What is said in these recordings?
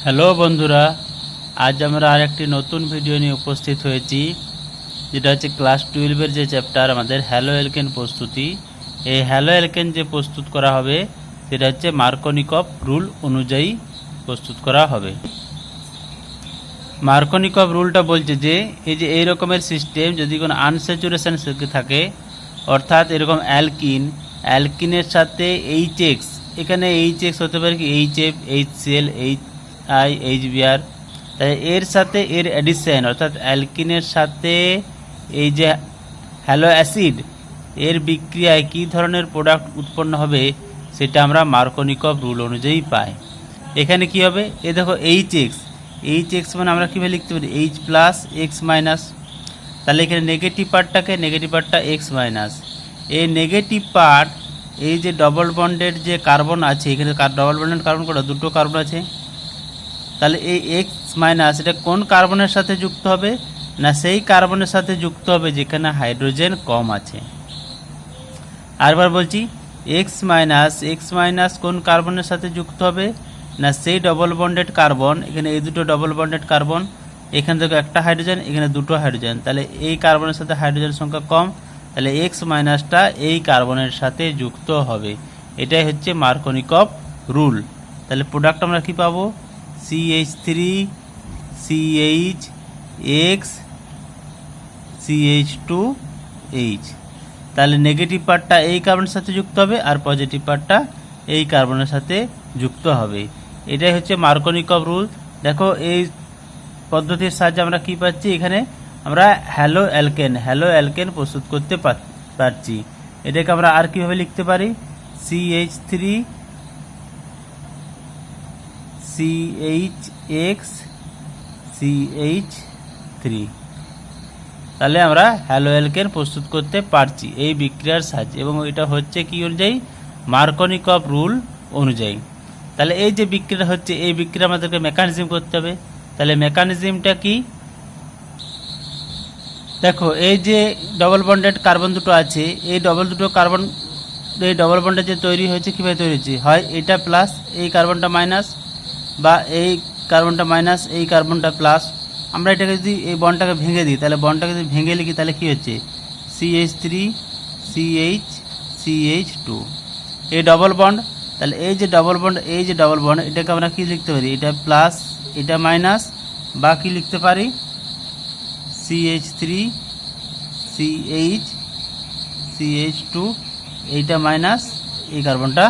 Hello বন্ধুরা, আজ আমরা আরেকটি নতুন ভিডিও নিয়ে উপস্থিত হয়েছি, যেটা হচ্ছে ক্লাস 12-এর যে চ্যাপ্টার আমাদের হ্যালো অ্যালকেন প্রস্তুতি। এই হ্যালো অ্যালকেন যে প্রস্তুত করা হবে সেটা হচ্ছে মার্কোনিকভ রুল অনুযায়ী প্রস্তুত করা হবে। মার্কোনিকভ রুলটা বলছে যে এই যে এই রকমের সিস্টেম যদি কোনো আনস্যাচুরেশন থাকে, অর্থাৎ এরকম অ্যালকিনের সাথে এইচএক্স, এখানে এইচএক্স হতে পারে কি এইচএফ, এইচসিএল, এইচআই, এইচবিআর, তাই এর সাথে এর অ্যাডিশন অর্থাৎ অ্যালকিনের সাথে এই যে হ্যালো অ্যাসিড এর বিক্রিয়ায় কী ধরনের প্রোডাক্ট উৎপন্ন হবে সেটা আমরা মার্কোনিকভ রুল অনুযায়ী পাই। এখানে কি হবে, এ দেখো এইচএক্স মানে আমরা কীভাবে লিখতে পারি এইচ প্লাস এক্স মাইনাস, তাহলে এখানে নেগেটিভ পার্টটা এক্স মাইনাস, এই নেগেটিভ পার্ট এই যে ডবল বন্ডের যে কার্বন আছে, এখানে ডবল বন্ডের কার্বন কটা দুটো কার্বন আছে, তাহলে এই এক্স মাইনাস এটা কোন কার্বনের সাথে যুক্ত হবে না সেই কার্বনের সাথে যুক্ত হবে যেখানে হাইড্রোজেন কম আছে। আরবার বলছি, এক্স মাইনাস কোন কার্বনের সাথে যুক্ত হবে না সেই ডবল বন্ডেড কার্বন, এখানে এই দুটো ডবল বন্ডেড কার্বন, এখান থেকে একটা হাইড্রোজেন, এখানে দুটো হাইড্রোজেন, তাহলে এই কার্বনের সাথে হাইড্রোজেন সংখ্যা কম, তাহলে এক্স মাইনাসটা এই কার্বনের সাথে যুক্ত হবে। এটাই হচ্ছে মার্কোনিকভ রুল। তাহলে প্রোডাক্ট আমরা কি পাবো, CH3 CH X CH2H, তাহলে নেগেটিভ পার্টটা এই কার্বনের সাথে যুক্ত হবে আর পজিটিভ পার্টটা এই কার্বনের সাথে যুক্ত হবে। এটাই হচ্ছে মার্কোনিকভ রুল। দেখো এই পদ্ধতির সাহায্যে আমরা কি পাচ্ছি, এখানে আমরা হ্যালো অ্যালকেন প্রস্তুত করতে পারছি। এটাকে আমরা আর কিভাবে লিখতে পারি, CH3 CHX CH3, তাহলে আমরা হ্যালো অ্যালকেন প্রস্তুত করতে পারছি এই বিক্রিয়ার সাহায্যে, এবং এটা হচ্ছে কি অনুযায়ী, মার্কোনিকভ রুল অনুযায়ী। তাহলে এই যে বিক্রিয়া হচ্ছে এই বিক্রিয়া আমাদেরকে মেকানিজম করতে হবে। তাহলে মেকানিজমটা কি, দেখো এই যে ডবল বন্ডেড কার্বন দুটো আছে, এই ডবল বন্ডে যে তৈরি হয়েছে কীভাবে তৈরি হয়েছে, হয় এটা প্লাস এই কার্বনটা মাইনাস, বা এই কার্বনটা মাইনাস এই কার্বনটা প্লাস। আমরা এটাকে যদি এই বন্ডটাকে ভেঙে দিই, তাহলে বন্ডটাকে যদি ভেঙে লিখি তাহলে কী হচ্ছে, CH3 CH2, এই ডবল বন্ড। তাহলে এই যে ডবল বন্ড এটাকে আমরা কি লিখতে পারি, এটা প্লাস এটা মাইনাস, বা কি লিখতে পারি CH3 CH2, এইটা মাইনাস এই কার্বনটা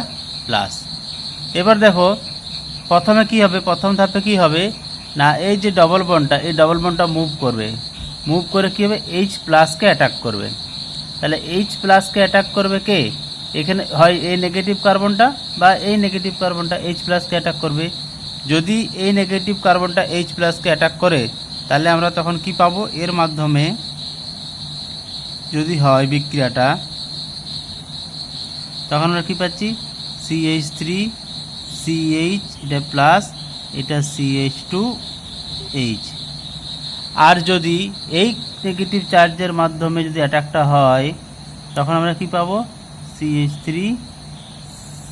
প্লাস। এবার দেখো প্রথমে কি হবে, প্রথম ধাপে কি হবে না, এই যে ডবল বন্ডটা মুভ করে কি হবে, H প্লাসকে অ্যাটাক করবে। তাহলে H প্লাসকে অ্যাটাক করবে কে, এখানে হয় এই নেগেটিভ কার্বনটা বা এই নেগেটিভ কার্বনটা H প্লাসকে অ্যাটাক করবে। যদি এই নেগেটিভ কার্বনটা H প্লাসকে অ্যাটাক করে তাহলে আমরা তখন কি পাবো, এর মাধ্যমে যদি হয় বিক্রিয়াটা, তখন আমরা কি পাচ্ছি CH3 CH, এটা প্লাস এটা CH2H। আর যদি এই নেগেটিভ চার্জের মাধ্যমে যদি অ্যাটাকটা হয় তখন আমরা কি পাবো, CH3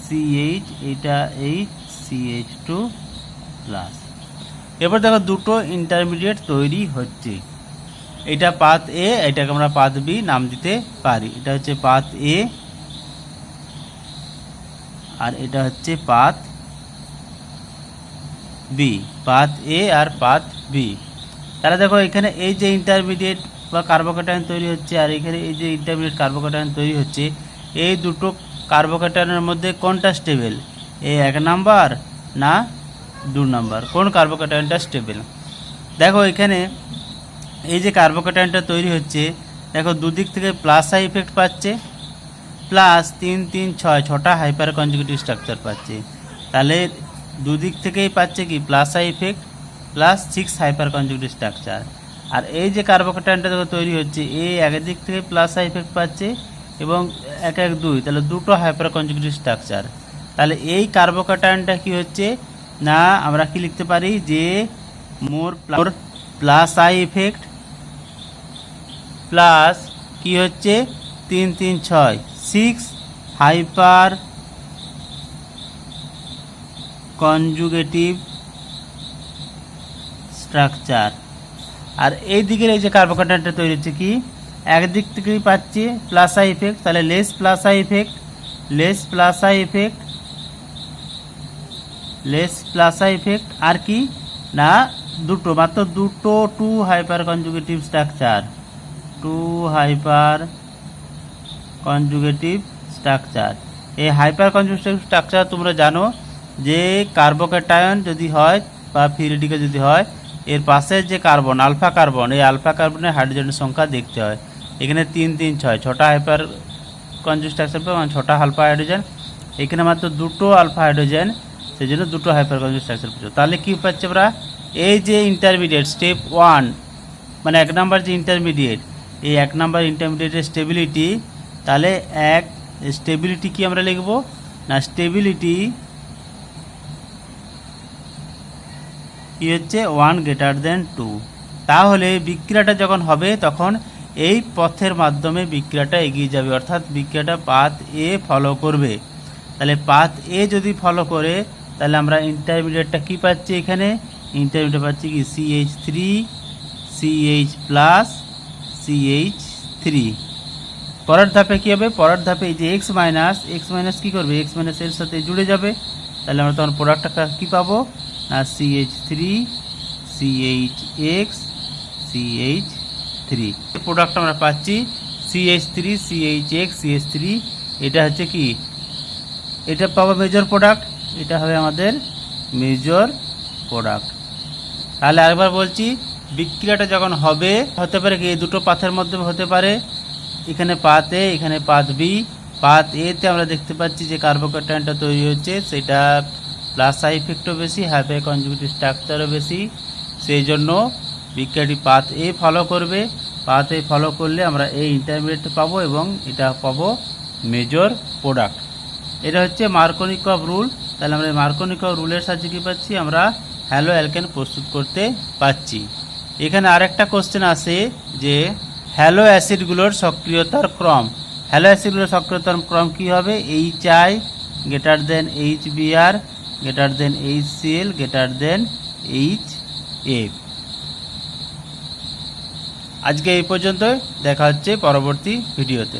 CH, এটা H CH2 প্লাস। এবার দেখো দুটো ইন্টারমিডিয়েট তৈরি হচ্ছে, এটা পাথ এ, এটাকে আমরা পাথ বি নাম দিতে পারি। এটা হচ্ছে পাথ এ আর এটা হচ্ছে পাথ বি, পাথ এ আর পাথ বি। তাহলে দেখো এখানে এই যে ইন্টারমিডিয়েট বা কার্বোক্যাটায়ন তৈরি হচ্ছে আর এখানে এই যে ইন্টারমিডিয়েট কার্বোক্যাটায়ন তৈরি হচ্ছে, এই দুটো কার্বোক্যাটায়নের মধ্যে কোনটা স্টেবল, এই 1 নাম্বার না 2 নাম্বার, কোন কার্বোক্যাটায়নটা স্টেবল। দেখো এখানে এই যে কার্বোক্যাটায়নটা তৈরি হচ্ছে, দেখো দুদিক থেকে প্লাস আই ইফেক্ট পাচ্ছে, প্লাস 3 3 6 6টা হাইপার কনজুগেটিভ স্ট্রাকচার পাচ্ছে। তাহলে দুদিক থেকেই পাচ্ছে কি plus I effect plus 6 hyper conjugative structure. আর এই যে কার্বোক্যাটায়নটা দেখো তৈরি হচ্ছে, এই একদিক থেকে প্লাস আই ইফেক্ট পাচ্ছে এবং 1 1 2, তাহলে দুটো হাইপার কনজুগেটিভ স্ট্রাকচার। তাহলে এই কার্বোক্যাটায়নটা কি হচ্ছে না, আমরা কি লিখতে পারি যে মোর প্লাস আই ইফেক্ট প্লাস কি হচ্ছে 3 3 6 6 হাইপার কনজুগেটিভ স্ট্রাকচার। আর এই দিকের এই যে কার্বোকাটায়নটা তৈরি হচ্ছে কি একদিক থেকেই পাচ্ছি প্লাস আই ইফেক্ট, তাহলে less plus I effect, less plus I effect, less plus I effect. আর কি না দুটো, মাত্র দুটো two hyper conjugative structure, two hyper conjugative structure. এই হাইপার কনজুগেটিভ স্ট্রাকচার তোমরা জানো যে কার্বোক্যাটায়ন যদি হয় বা ফ্রি রেডিকেল যদি হয়, এর পাশের যে কার্বন আলফা কার্বন, এই আলফা কার্বনের হাইড্রোজেনের সংখ্যা দেখতে হয়। এখানে 3 3 6 ছটা হাইপার কনজুগেটিভ স্ট্রাকচার পাবে, মানে 6টা আলফা হাইড্রোজেন। এখানে মাত্র দুটো আলফা হাইড্রোজেন, সেই জন্য দুটো হাইপার কনজুগেটিভ স্ট্রাকচার পাচ্ছ। তাহলে কী পাচ্ছি আমরা, এই যে ইন্টারমিডিয়েট স্টেপ 1 মানে 1 নাম্বার যে ইন্টারমিডিয়েট, এই 1 নাম্বার ইন্টারমিডিয়েটের স্টেবিলিটি, তাহলে স্টেবিলিটি কি আমরা লিখব না, স্টেবিলিটি কি হচ্ছে 1 গ্রেটার দেন 2। তাহলে বিক্রিয়াটা যখন হবে তখন এই পথের মাধ্যমে বিক্রিয়াটা এগিয়ে যাবে, অর্থাৎ বিক্রিয়াটা পাথ এ ফলো করবে। তাহলে পাথ এ যদি ফলো করে তাহলে আমরা ইন্টারমিডিয়েটটা কি পাচ্ছি, এখানে ইন্টারমিডিয়েট পাচ্ছি কি CH3 CH প্লাস CH3। পরের ধাপে কী হবে, পরের ধাপে এই যে এক্স মাইনাস কী করবে, এক্স মাইনাস এর সাথে জুড়ে যাবে। তাহলে আমরা তখন প্রোডাক্টটা কী পাবো না CH3 CHX CH3 প্রোডাক্ট আমরা পাচ্ছি CH3 CHX CH3। এটা হচ্ছে কি, এটা পাবো মেজর প্রোডাক্ট, এটা হবে আমাদের মেজর প্রোডাক্ট। তাহলে আরেকবার বলছি, বিক্রিয়াটা যখন হবে হতে পারে কি এই দুটো পাথের মধ্যে হতে পারে, এখানে পাথ এ এখানে পাথ বি। পাথ এতে আমরা দেখতে পাচ্ছি যে কার্বোক্যাটায়নটা তৈরি হচ্ছে, সেটা প্লাস আই ইফেক্টও বেশি, হাইপার কনজুগেটিভ স্ট্রাকচারও বেশি, সেই জন্য বিক্রিয়াটি পাথ এ ফলো করবে। পাথ এ ফলো করলে আমরা এই ইন্টারমিডিয়েট পাবো এবং এটা পাবো মেজর প্রোডাক্ট। এটা হচ্ছে মার্কোনিকভ রুল। তাহলে আমরা এই মার্কোনিকভ রুলের সাহায্যে কী পাচ্ছি, আমরা হ্যালো অ্যালকেন প্রস্তুত করতে পাচ্ছি। এখানে আরেকটা কোশ্চেন আসে যে হ্যালো অ্যাসিডগুলোর সক্রিয়তার ক্রম, হ্যালো অ্যাসিডগুলোর সক্রিয়তার ক্রম কী হবে, HI greater than HBr greater than HCl greater than HF। আজকে এই পর্যন্তই, দেখা হচ্ছে পরবর্তী ভিডিওতে।